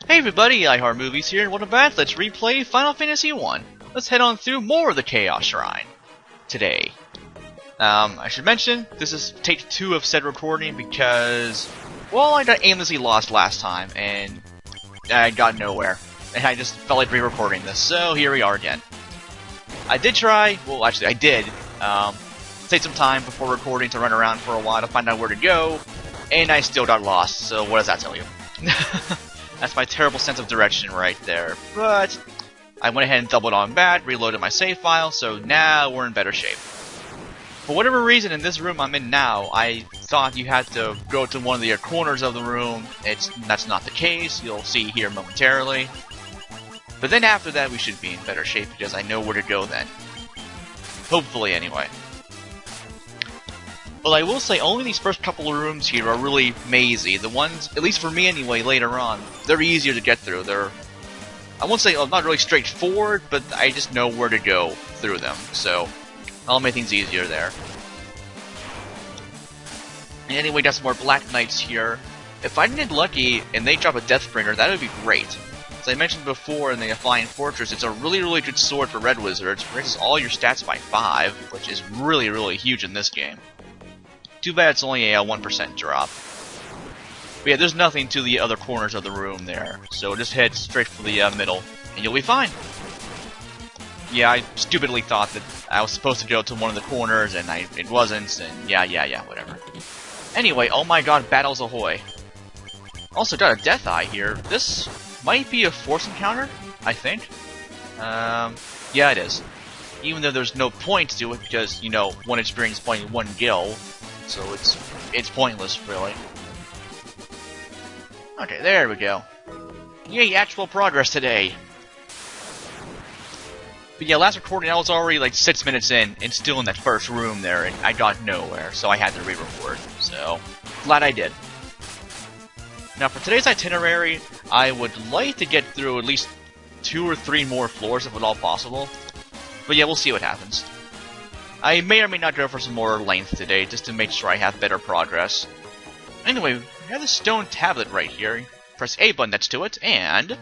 Hey everybody, iheartmovees here, and welcome back. Let's replay Final Fantasy 1. Let's head on through more of the Chaos Shrine today. I should mention, this is take 2 of said recording because, well, I got aimlessly lost last time, and I got nowhere. And I just felt like re-recording this, so here we are again. I did try, well actually I did, take some time before recording to run around for a while to find out where to go, and I still got lost, so what does that tell you? That's my terrible sense of direction right there. But I went ahead and doubled on back, reloaded my save file, so now we're in better shape. For whatever reason, in this room I'm in now, I thought you had to go to one of the corners of the room. That's not the case. You'll see here momentarily. But then after that, we should be in better shape because I know where to go then. Hopefully, anyway. Well, I will say only these first couple of rooms here are really mazy. The ones, at least for me anyway, later on, they're easier to get through. They're, I won't say not really straightforward, but I just know where to go through them. So, I'll make things easier there. And anyway, got some more Black Knights here. If I get lucky and they drop a Deathbringer, that would be great. As I mentioned before in the Flying Fortress, it's a really good sword for Red Wizards. It raises all your stats by 5, which is really huge in this game. Too bad it's only a 1% drop. But yeah, there's nothing to the other corners of the room there. So just head straight for the middle, and you'll be fine. Yeah, I stupidly thought that I was supposed to go to one of the corners, and it wasn't, and yeah, whatever. Anyway, oh my god, battles ahoy. Also got a Death Eye here. This might be a force encounter, I think. Yeah, it is. Even though there's no point to it, because, you know, 1 experience point, 1 gil. So it's pointless, really. Okay, there we go. Yay, actual progress today! But yeah, last recording I was already like 6 minutes in, and still in that first room there, and I got nowhere, so I had to re-record. So, glad I did. Now for today's itinerary, I would like to get through at least 2 or 3 more floors if at all possible. But yeah, we'll see what happens. I may or may not go for some more length today, just to make sure I have better progress. Anyway, we have this stone tablet right here. Press A button next to it, and...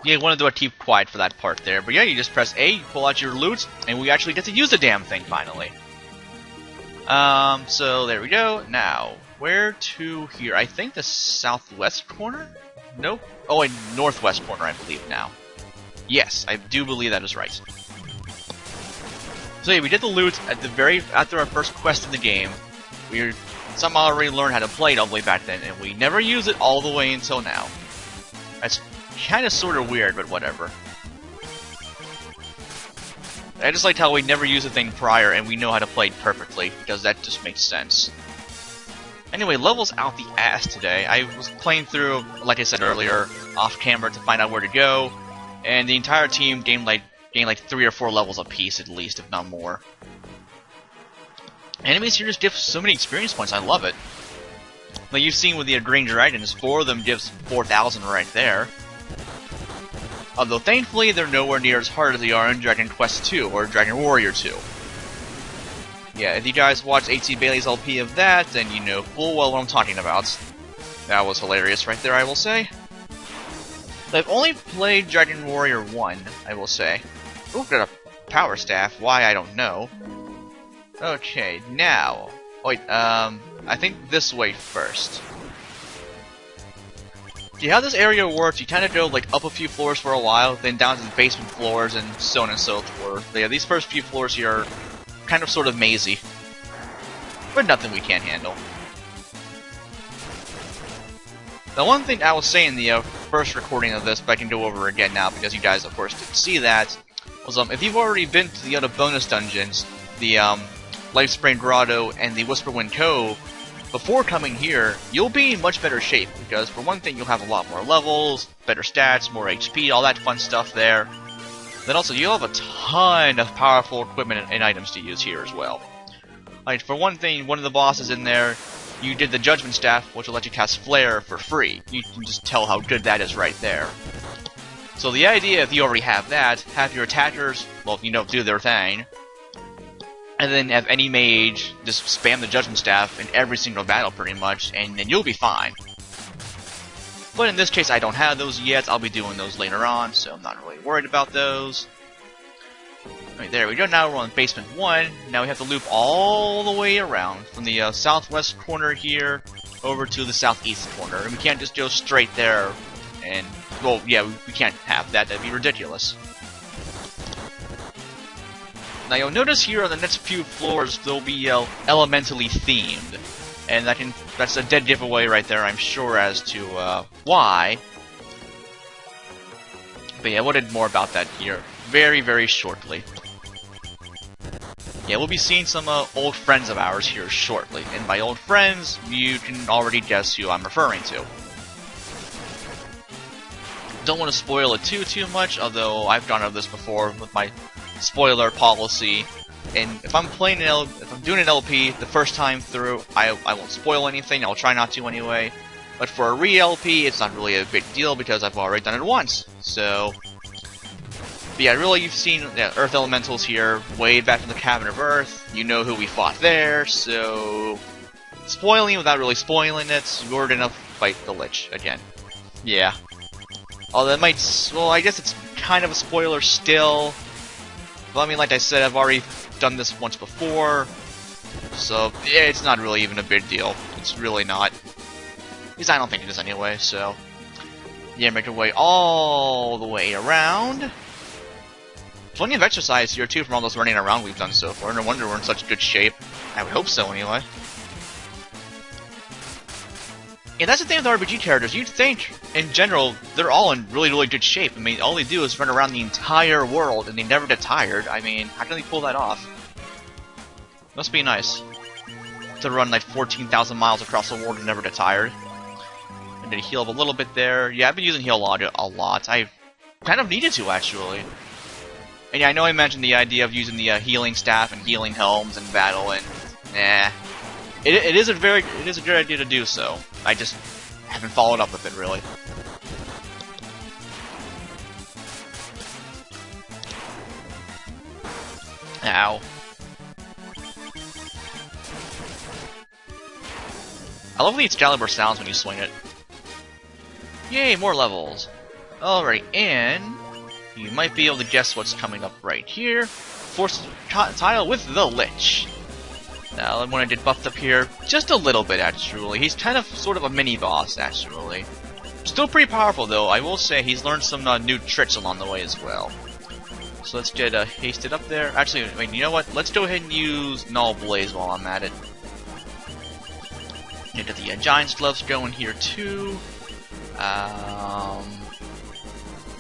you want to keep quiet for that part there, but yeah, you just press A, you pull out your loot, and we actually get to use the damn thing finally. So there we go. Now, where to here? I think the southwest corner? Nope. Oh, a northwest corner, I believe now. Yes, I do believe that is right. So yeah, we did the loot at after our first quest in the game. We somehow already learned how to play it all the way back then, and we never used it all the way until now. That's kind of sort of weird, but whatever. I just liked how we never used a thing prior and we know how to play it perfectly, because that just makes sense. Anyway, levels out the ass today. I was playing through, like I said earlier, off camera to find out where to go, and the entire team gained like 3 or 4 levels apiece at least, if not more. Enemies here just give so many experience points, I love it. Like you've seen with the Green Dragons, 4 of them gives 4,000 right there. Although thankfully they're nowhere near as hard as they are in Dragon Quest 2 or Dragon Warrior 2. Yeah, if you guys watched HC Bailey's LP of that, then you know full well what I'm talking about. That was hilarious right there, I will say. I've only played Dragon Warrior 1, I will say. Ooh, got a power staff. Why, I don't know. Okay, now... wait, I think this way first. See how this area works, you kind of go like up a few floors for a while, then down to the basement floors, and so on and so forth. But yeah, these first few floors here are kind of sort of mazy. But nothing we can't handle. The one thing I was saying in the first recording of this, but I can go over again now because you guys of course didn't see that, was if you've already been to the other bonus dungeons, the Lifespring Grotto and the Whisperwind Cove, before coming here, you'll be in much better shape, because for one thing, you'll have a lot more levels, better stats, more HP, all that fun stuff there. Then also, you'll have a ton of powerful equipment and items to use here as well. Like, for one thing, one of the bosses in there, you did the Judgment Staff, which will let you cast Flare for free. You can just tell how good that is right there. So the idea, if you already have that, have your attackers, well, do their thing, and then have any mage just spam the Judgment Staff in every single battle pretty much, and then you'll be fine. But in this case, I don't have those yet. I'll be doing those later on, so I'm not really worried about those. Alright, there we go. Now we're on basement 1. Now we have to loop all the way around from the southwest corner here over to the southeast corner. And we can't just go straight there and, well, yeah, we can't have that. That'd be ridiculous. Now you'll notice here on the next few floors they'll be elementally themed. And that's a dead giveaway right there, I'm sure, as to why. But yeah, we'll get more about that here very, very shortly. Yeah, we'll be seeing some old friends of ours here shortly. And by old friends, you can already guess who I'm referring to. Don't want to spoil it too much, although I've gone over this before with my spoiler policy. And if I'm doing an LP the first time through, I won't spoil anything. I'll try not to anyway. But for a re-LP, it's not really a big deal because I've already done it once. So, but yeah, really, you've seen Earth Elementals here way back in the Cavern of Earth. You know who we fought there, so spoiling without really spoiling it, you're gonna fight the Lich again. Yeah. Although that might, well, I guess it's kind of a spoiler still. But I mean, like I said, I've already done this once before, so yeah, it's not really even a big deal. It's really not. At least I don't think it is anyway, so yeah, make our way all the way around. Plenty of exercise here too from all those running around we've done so far. No wonder we're in such good shape. I would hope so anyway. Yeah, that's the thing with RPG characters. You'd think, in general, they're all in really, really good shape. I mean, all they do is run around the entire world, and they never get tired. I mean, how can they pull that off? Must be nice to run like 14,000 miles across the world and never get tired. And then heal up a little bit there. Yeah, I've been using Heal Logic a lot. I kind of needed to, actually. And yeah, I know I mentioned the idea of using the healing staff and healing helms in battle, and nah. It is a good idea to do so. I just haven't followed up with it, really. Ow. I love the Excalibur sounds when you swing it. Yay, more levels. Alright, and you might be able to guess what's coming up right here. Force tile with the Lich. Now, when I did buffed up here, just a little bit, actually. He's kind of, sort of a mini-boss, actually. Still pretty powerful, though. I will say he's learned some new tricks along the way as well. So let's get hasted up there. Actually, wait, you know what? Let's go ahead and use Null Blaze while I'm at it. Get the Giant's Gloves going here, too.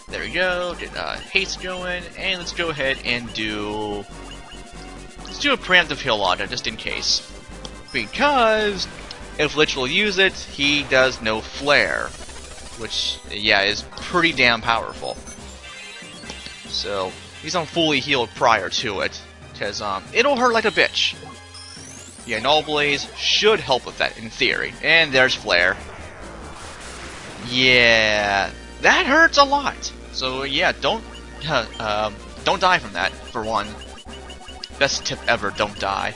There we go. Get haste going, and let's go ahead and do... Let's do a preemptive heal Logic, just in case. Because if Lich will use it, he does no flare. Which, yeah, is pretty damn powerful. So, he's on fully healed prior to it. Because, it'll hurt like a bitch. Yeah, Null Blaze should help with that, in theory. And there's flare. Yeah, that hurts a lot. So, yeah, don't die from that, for one. Best tip ever, don't die.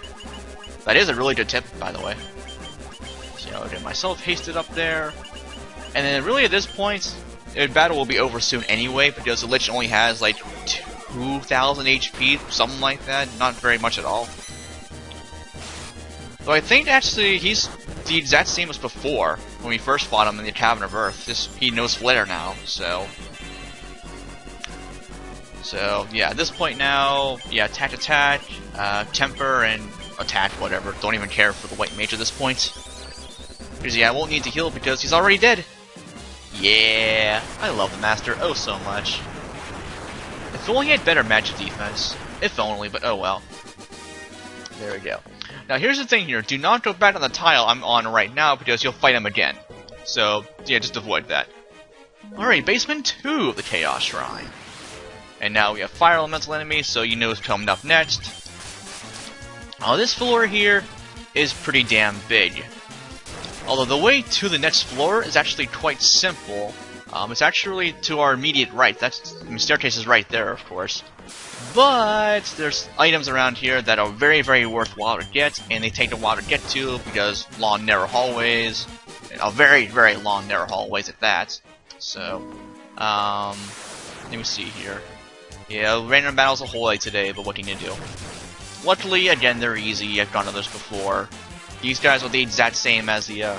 That is a really good tip, by the way. So I'll get myself hasted up there. And then really at this point, the battle will be over soon anyway, because the Lich only has like 2,000 HP, something like that. Not very much at all. Though I think actually he's the exact same as before, when we first fought him in the Cavern of Earth. Just he knows flare now, so... So, yeah, at this point now, yeah, attack, temper, and attack, whatever. Don't even care for the white mage at this point. Because, yeah, I won't need to heal because he's already dead. Yeah, I love the Master oh so much. If only he had better magic defense. If only, but oh well. There we go. Now, here's the thing here. Do not go back on the tile I'm on right now because you'll fight him again. So, yeah, just avoid that. Alright, basement 2 of the Chaos Shrine. And now we have fire elemental enemies, so you know what's coming up next. This floor here is pretty damn big. Although the way to the next floor is actually quite simple. It's actually to our immediate right. The staircase is right there, of course. But there's items around here that are very, very worthwhile to get, and they take a while to get to because long, narrow hallways, very, very long, narrow hallways at that. So, let me see here. Yeah, random battles a whole day today, but what can you do? Luckily, again, they're easy. I've gone to this before. These guys are the exact same as the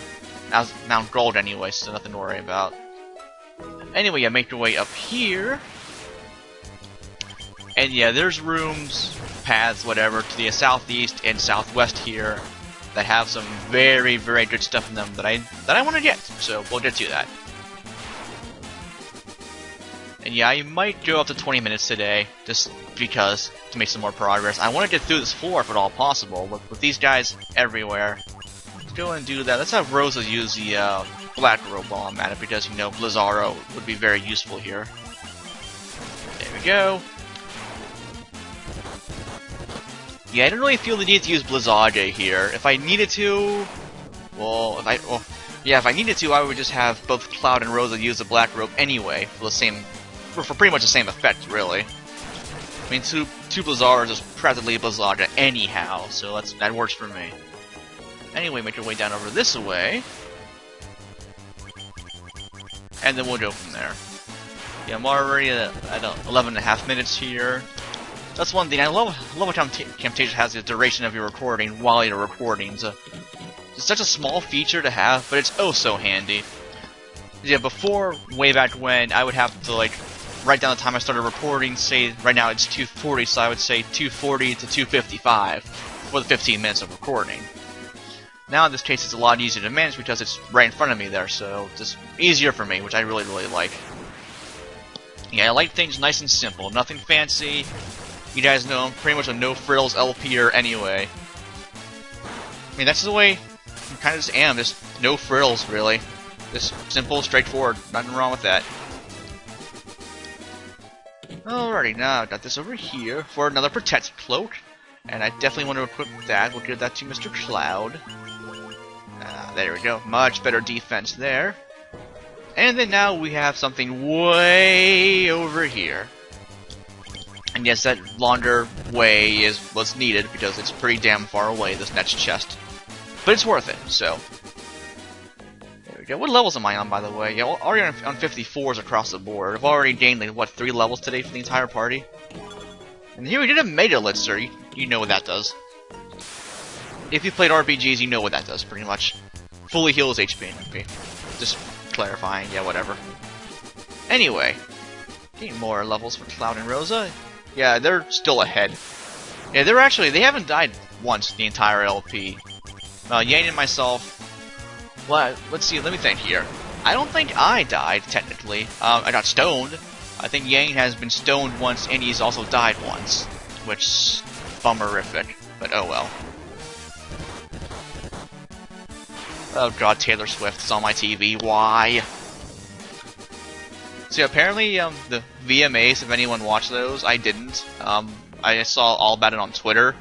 as Mount Gold anyway, so nothing to worry about. Anyway, make your way up here. And yeah, there's rooms, paths, whatever, to the southeast and southwest here that have some very, very good stuff in them that I want to get. So we'll get to that. And yeah, I might go up to 20 minutes today, just because, to make some more progress. I want to get through this floor if at all possible, with these guys everywhere. Let's go and do that. Let's have Rosa use the Black Robe while I'm at it, because, you know, Blizzaro would be very useful here. There we go. Yeah, I don't really feel the need to use Blizzage here. If I needed to, if I needed to, I would just have both Cloud and Rosa use the Black Robe anyway, for pretty much the same effect, really. I mean, two Blizzaros is practically Blizzage anyhow, so that works for me. Anyway, make your way down over this way, and then we'll go from there. Yeah, I'm already at 11.5 minutes here. That's one thing. I love how Camtasia has the duration of your recording while you're recording. It's such a small feature to have, but it's oh so handy. Yeah, before, way back when, I would have to, like, write down the time I started recording, say, right now it's 2:40, so I would say 2:40 to 2:55 for the 15 minutes of recording. Now, in this case, it's a lot easier to manage because it's right in front of me there, so it's just easier for me, which I really, really like. Yeah, I like things nice and simple, nothing fancy. You guys know I'm pretty much a no-frills LP'er anyway. I mean, that's the way I kind of just am, just no frills, really. Just simple, straightforward, nothing wrong with that. Alrighty, now I've got this over here for another Protect Cloak. And I definitely want to equip that. We'll give that to Mr. Cloud. There we go, much better defense there. And then now we have something way over here. And yes, that longer way is what's needed because it's pretty damn far away, this next chest. But it's worth it, so. There we go. What levels am I on, by the way? Yeah, already on 54s across the board. I've already gained, like, what, 3 levels today for the entire party? And here we did a Mega Elixir. You know what that does. If you played RPGs, you know what that does, pretty much. Fully heals HP and MP. Just clarifying, yeah, whatever. Anyway. Getting more levels for Cloud and Rosa. Yeah, they're still ahead. Yeah, they haven't died once the entire LP. Yang and myself, well, let's see, let me think here. I don't think I died, technically. I got stoned. I think Yang has been stoned once, and he's also died once. Which, bummerific, but oh well. Oh god, Taylor Swift is on my TV, why? So apparently, the VMAs, if anyone watched those, I didn't. I saw all about it on Twitter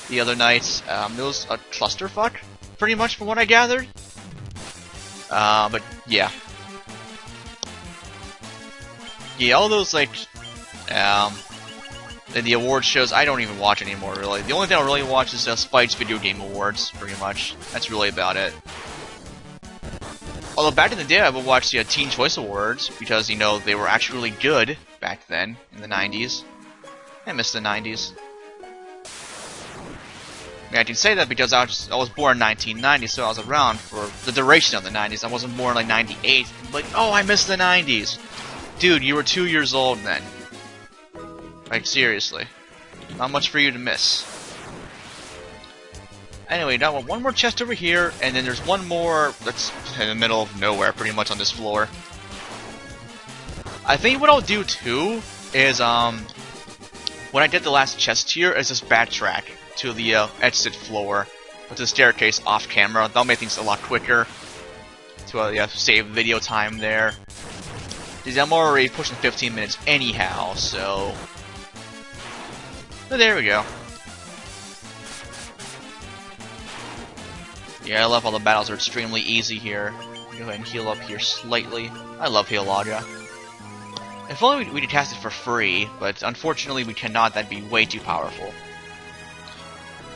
the other night. It was a clusterfuck, pretty much, from what I gathered. But yeah. Yeah, all those, like, the award shows, I don't even watch anymore, really. The only thing I really watch is Spike's Video Game Awards, pretty much. That's really about it. Although back in the day, I would watch the Teen Choice Awards, because, you know, they were actually really good back then, in the 90s. I miss the 90s. I mean, I can say that because I was born in 1990, so I was around for the duration of the 90s. I wasn't born in, like, 98. Like, oh, I miss the 90s! Dude, you were 2 years old then. Like, seriously. Not much for you to miss. Anyway, now one more chest over here, and then there's one more that's in the middle of nowhere, pretty much on this floor. I think what I'll do, too, is, when I get the last chest here, is just backtrack to the exit floor with the staircase off camera. That'll make things a lot quicker to save video time there. Because I'm already pushing 15 minutes anyhow, so there we go. Yeah, I love how the battles are extremely easy here. Go ahead and heal up here slightly. I love Healaga. If only we could cast it for free, but unfortunately we cannot. That'd be way too powerful.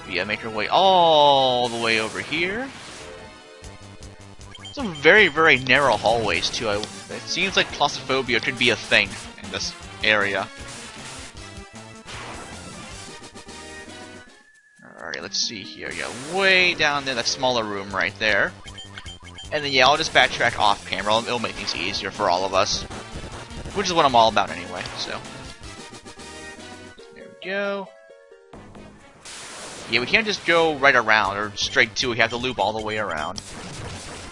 Yeah, make our way all the way over here. Some very, very narrow hallways too. It seems like claustrophobia could be a thing in this area. Alright, let's see here. Yeah, way down there, that smaller room right there. And then yeah, I'll just backtrack off camera. It'll make things easier for all of us. Which is what I'm all about anyway, so. There we go. Yeah, we can't just go right around or straight to. We have to loop all the way around.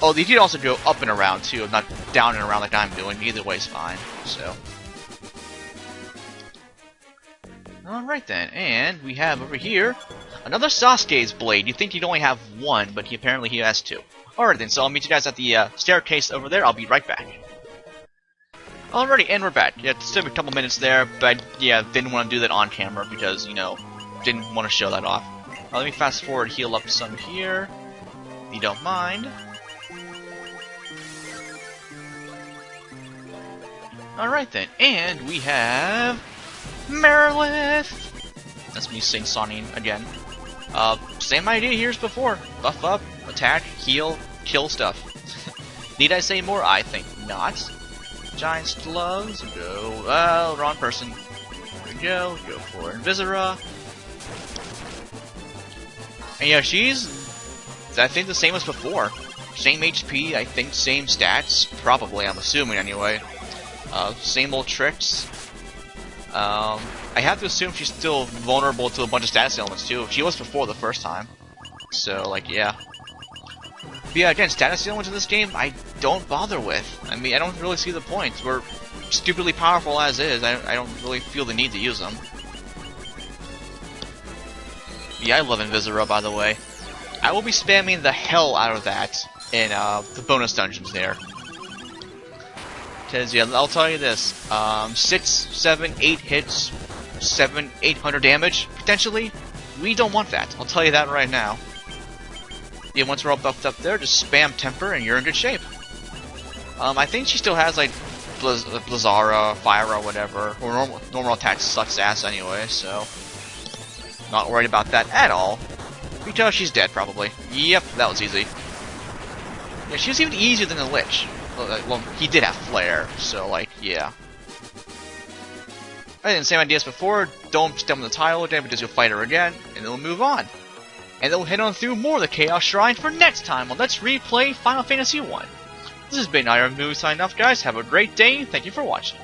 Oh, you can also go up and around too, not down and around like I'm doing. Either way's fine. So. Alright then, and we have over here another Sasuke's blade. You'd think you'd only have one, but apparently he has two. Alright then, so I'll meet you guys at the staircase over there. I'll be right back. Alrighty, and we're back. Yeah, it took a couple minutes there, but yeah, didn't want to do that on camera because, you know, didn't want to show that off. Let me fast forward, heal up some here, if you don't mind. Alright then, and we have Marilith! That's me sing-sonning again. Same idea here as before. Buff up, attack, heal, kill stuff. Need I say more? I think not. Giant's gloves, go, wrong person. There we go, go for Invisera. And yeah, she's, I think, the same as before. Same HP, I think, same stats, probably, I'm assuming anyway. Same old tricks. I have to assume she's still vulnerable to a bunch of status elements too. She was before the first time. So, like, yeah. But yeah, again, status elements in this game, I don't bother with. I mean, I don't really see the point. We're stupidly powerful as is. I don't really feel the need to use them. Yeah, I love Invisera, by the way. I will be spamming the hell out of that in the bonus dungeons there. Because, yeah, I'll tell you this. 6, 7, 8 hits, 800 damage, potentially. We don't want that. I'll tell you that right now. Yeah, once we're all buffed up there, just spam Temper and you're in good shape. I think she still has, like, Blizzara, Fire, whatever. Her normal attack sucks ass anyway, so... Not worried about that at all. Because she's dead, probably. Yep, that was easy. Yeah, she was even easier than the Lich. Well, he did have Flare, so, like, yeah. And same idea as before, don't step on the tile again because you'll fight her again, and then we'll move on. And then we'll head on through more of the Chaos Shrine for next time on Let's Replay Final Fantasy 1. This has been iheartmovees signing off, guys. Have a great day, thank you for watching.